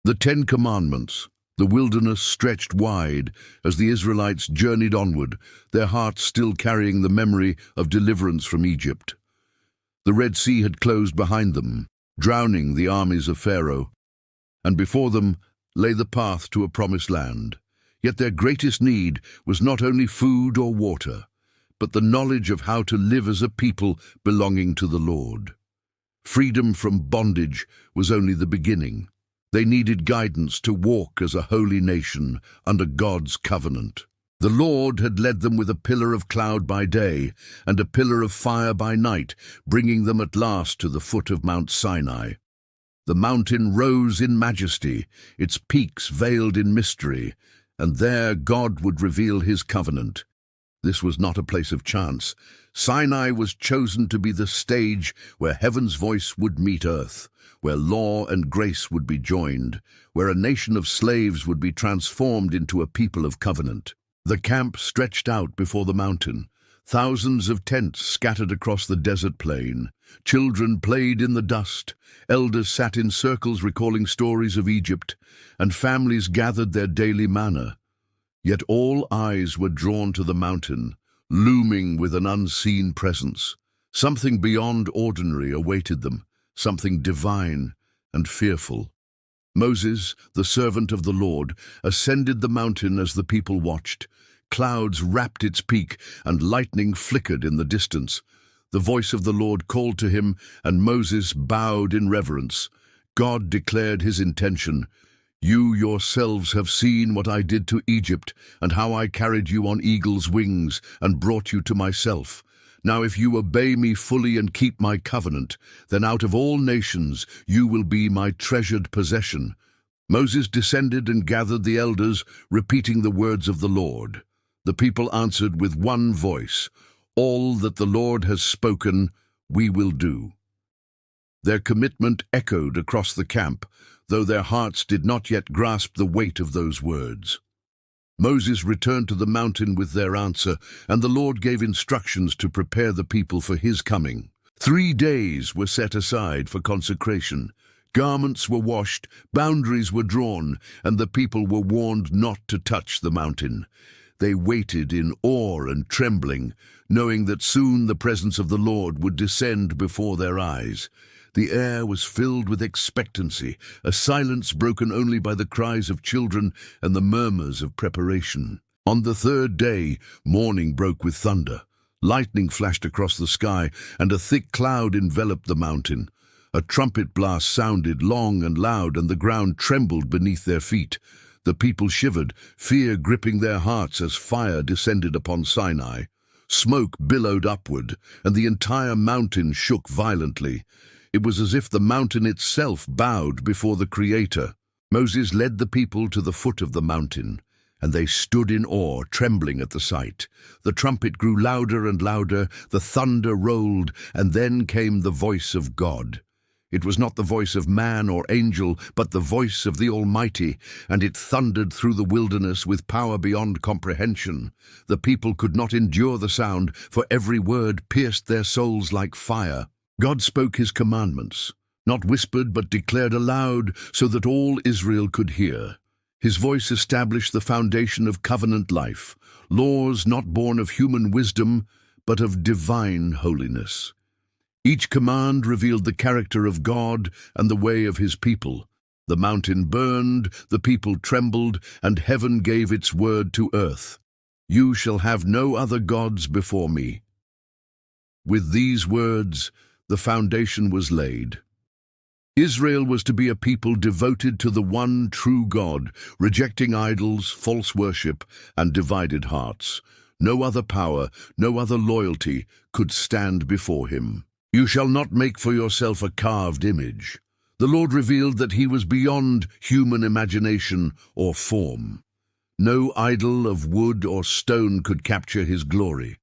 The Ten Commandments. The wilderness stretched wide as the Israelites journeyed onward, their hearts still carrying the memory of deliverance from Egypt. The Red Sea had closed behind them, drowning the armies of Pharaoh, and before them lay the path to a promised land. Yet their greatest need was not only food or water, but the knowledge of how to live as a people belonging to the Lord. Freedom from bondage was only the beginning. They needed guidance to walk as a holy nation under God's covenant. The Lord had led them with a pillar of cloud by day and a pillar of fire by night, bringing them at last to the foot of Mount Sinai. The mountain rose in majesty, its peaks veiled in mystery, and there God would reveal his covenant. This was not a place of chance. Sinai was chosen to be the stage where heaven's voice would meet earth, where law and grace would be joined, where a nation of slaves would be transformed into a people of covenant. The camp stretched out before the mountain. Thousands of tents scattered across the desert plain. Children played in the dust. Elders sat in circles recalling stories of Egypt, and families gathered their daily manna. Yet all eyes were drawn to the mountain, looming with an unseen presence. Something beyond ordinary awaited them, something divine and fearful. Moses, the servant of the Lord, ascended the mountain as the people watched. Clouds wrapped its peak, and lightning flickered in the distance. The voice of the Lord called to him, and Moses bowed in reverence. God declared his intention. "You yourselves have seen what I did to Egypt, and how I carried you on eagle's wings and brought you to myself. Now if you obey me fully and keep my covenant, then out of all nations you will be my treasured possession." Moses descended and gathered the elders, repeating the words of the Lord. The people answered with one voice, "All that the Lord has spoken, we will do." Their commitment echoed across the camp, though their hearts did not yet grasp the weight of those words. Moses returned to the mountain with their answer, and the Lord gave instructions to prepare the people for his coming. 3 days were set aside for consecration. Garments were washed, boundaries were drawn, and the people were warned not to touch the mountain. They waited in awe and trembling, knowing that soon the presence of the Lord would descend before their eyes. The air was filled with expectancy, a silence broken only by the cries of children and the murmurs of preparation. On the 3rd day, morning broke with thunder. Lightning flashed across the sky, and a thick cloud enveloped the mountain. A trumpet blast sounded long and loud, and the ground trembled beneath their feet. The people shivered, fear gripping their hearts as fire descended upon Sinai. Smoke billowed upward, and the entire mountain shook violently. It was as if the mountain itself bowed before the Creator. Moses led the people to the foot of the mountain, and they stood in awe, trembling at the sight. The trumpet grew louder and louder, the thunder rolled, and then came the voice of God. It was not the voice of man or angel, but the voice of the Almighty, and it thundered through the wilderness with power beyond comprehension. The people could not endure the sound, for every word pierced their souls like fire. God spoke his commandments, not whispered but declared aloud, so that all Israel could hear. His voice established the foundation of covenant life, laws not born of human wisdom, but of divine holiness. Each command revealed the character of God and the way of his people. The mountain burned, the people trembled, and heaven gave its word to earth. "You shall have no other gods before me." With these words, the foundation was laid. Israel was to be a people devoted to the one true God, rejecting idols, false worship, and divided hearts. No other power, no other loyalty could stand before him. "You shall not make for yourself a carved image." The Lord revealed that he was beyond human imagination or form. No idol of wood or stone could capture his glory.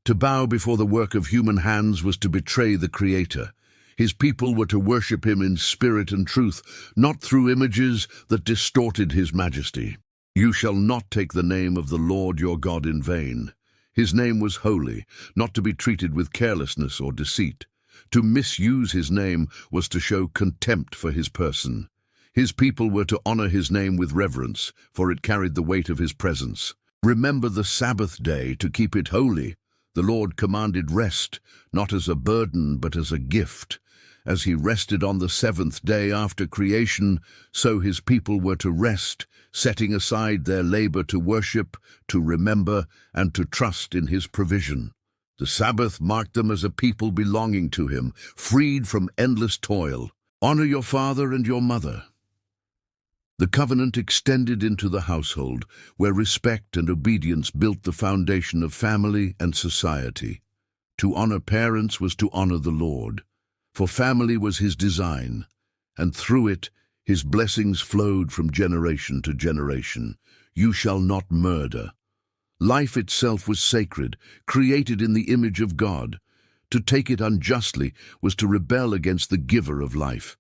To bow before the work of human hands was to betray the Creator. His people were to worship him in spirit and truth, not through images that distorted his majesty. "You shall not take the name of the Lord your God in vain." His name was holy, not to be treated with carelessness or deceit. To misuse his name was to show contempt for his person. His people were to honor his name with reverence, for it carried the weight of his presence. Remember the Sabbath day to keep it holy. The Lord commanded rest, not as a burden but as a gift. As he rested on the seventh day after creation, so his people were to rest, setting aside their labor to worship, to remember, and to trust in his provision. The Sabbath marked them as a people belonging to him, freed from endless toil. Honor your father and your mother. The covenant extended into the household, where respect and obedience built the foundation of family and society. To honor parents was to honor the Lord, for family was his design, and through it his blessings flowed from generation to generation. You shall not murder. Life itself was sacred, created in the image of God. To take it unjustly was to rebel against the giver of life.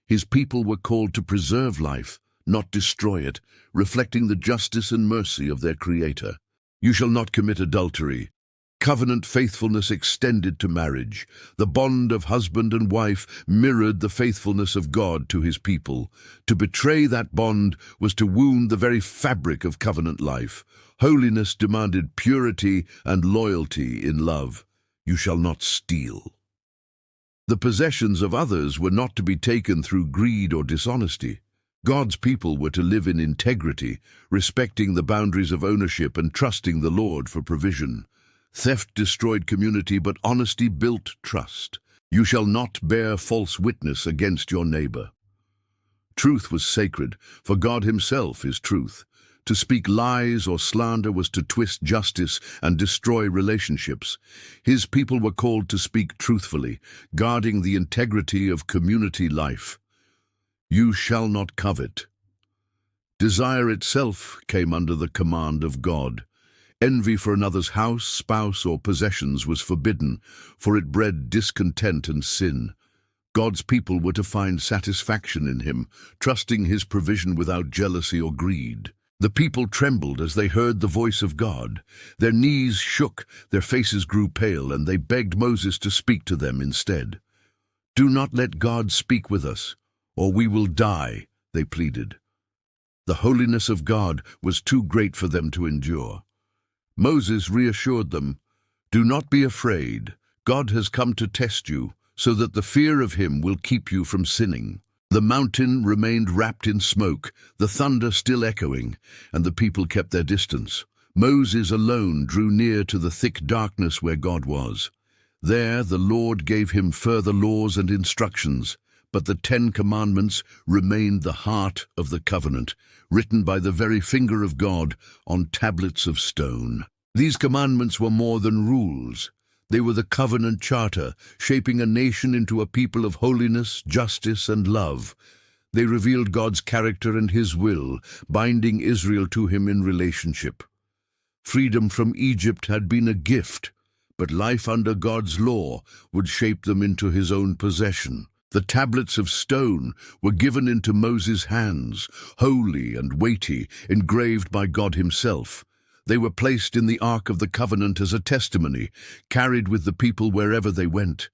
His people were called to preserve life, not destroy it, reflecting the justice and mercy of their Creator. You shall not commit adultery. Covenant faithfulness extended to marriage. The bond of husband and wife mirrored the faithfulness of God to his people. To betray that bond was to wound the very fabric of covenant life. Holiness demanded purity and loyalty in love. You shall not steal. The possessions of others were not to be taken through greed or dishonesty. God's people were to live in integrity, respecting the boundaries of ownership and trusting the Lord for provision. Theft destroyed community, but honesty built trust. You shall not bear false witness against your neighbor. Truth was sacred, for God himself is truth. To speak lies or slander was to twist justice and destroy relationships. His people were called to speak truthfully, guarding the integrity of community life. You shall not covet. Desire itself came under the command of God. Envy for another's house, spouse, or possessions was forbidden, for it bred discontent and sin. God's people were to find satisfaction in him, trusting his provision without jealousy or greed. The people trembled as they heard the voice of God. Their knees shook, their faces grew pale, and they begged Moses to speak to them instead. Do not let God speak with us, or we will die, they pleaded. The holiness of God was too great for them to endure. Moses reassured them, do not be afraid. God has come to test you, so that the fear of him will keep you from sinning. The mountain remained wrapped in smoke, the thunder still echoing, and the people kept their distance. Moses alone drew near to the thick darkness where God was. There the Lord gave him further laws and instructions, but the 10 Commandments remained the heart of the covenant, written by the very finger of God on tablets of stone. These commandments were more than rules. They were the covenant charter, shaping a nation into a people of holiness, justice, and love. They revealed God's character and his will, binding Israel to him in relationship. Freedom from Egypt had been a gift, but life under God's law would shape them into his own possession. The tablets of stone were given into Moses' hands, holy and weighty, engraved by God himself. They were placed in the Ark of the Covenant as a testimony, carried with the people wherever they went.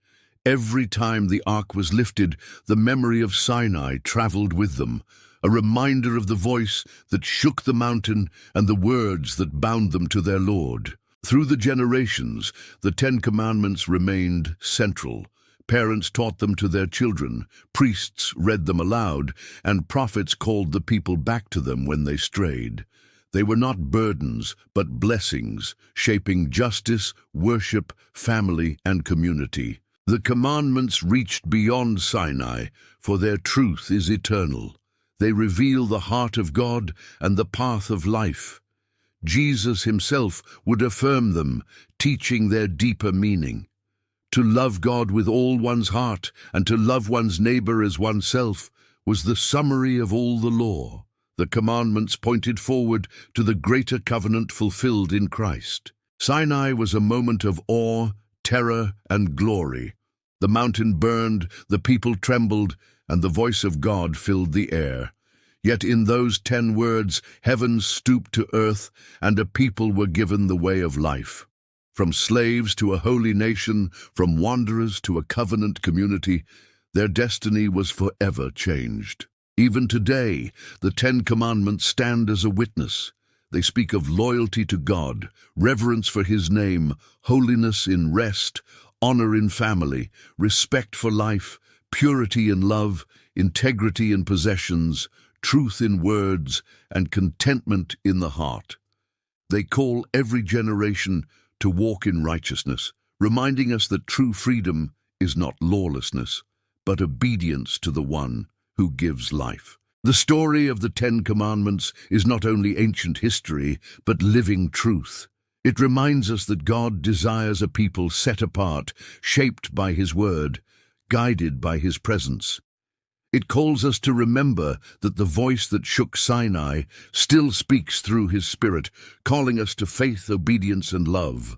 Every time the Ark was lifted, the memory of Sinai traveled with them, a reminder of the voice that shook the mountain and the words that bound them to their Lord. Through the generations, the 10 Commandments remained central. Parents taught them to their children, priests read them aloud, and prophets called the people back to them when they strayed. They were not burdens, but blessings, shaping justice, worship, family, and community. The commandments reached beyond Sinai, for their truth is eternal. They reveal the heart of God and the path of life. Jesus himself would affirm them, teaching their deeper meaning. To love God with all one's heart and to love one's neighbor as oneself was the summary of all the law. The commandments pointed forward to the greater covenant fulfilled in Christ. Sinai was a moment of awe, terror, and glory. The mountain burned, the people trembled, and the voice of God filled the air. Yet in those 10 words, heaven stooped to earth, and a people were given the way of life. From slaves to a holy nation, from wanderers to a covenant community, their destiny was forever changed. Even today, the Ten Commandments stand as a witness. They speak of loyalty to God, reverence for His name, holiness in rest, honor in family, respect for life, purity in love, integrity in possessions, truth in words, and contentment in the heart. They call every generation to walk in righteousness, reminding us that true freedom is not lawlessness, but obedience to the one who gives life. The story of the Ten Commandments is not only ancient history, but living truth. It reminds us that God desires a people set apart, shaped by His word, guided by His presence. It calls us to remember that the voice that shook Sinai still speaks through His Spirit, calling us to faith, obedience, and love.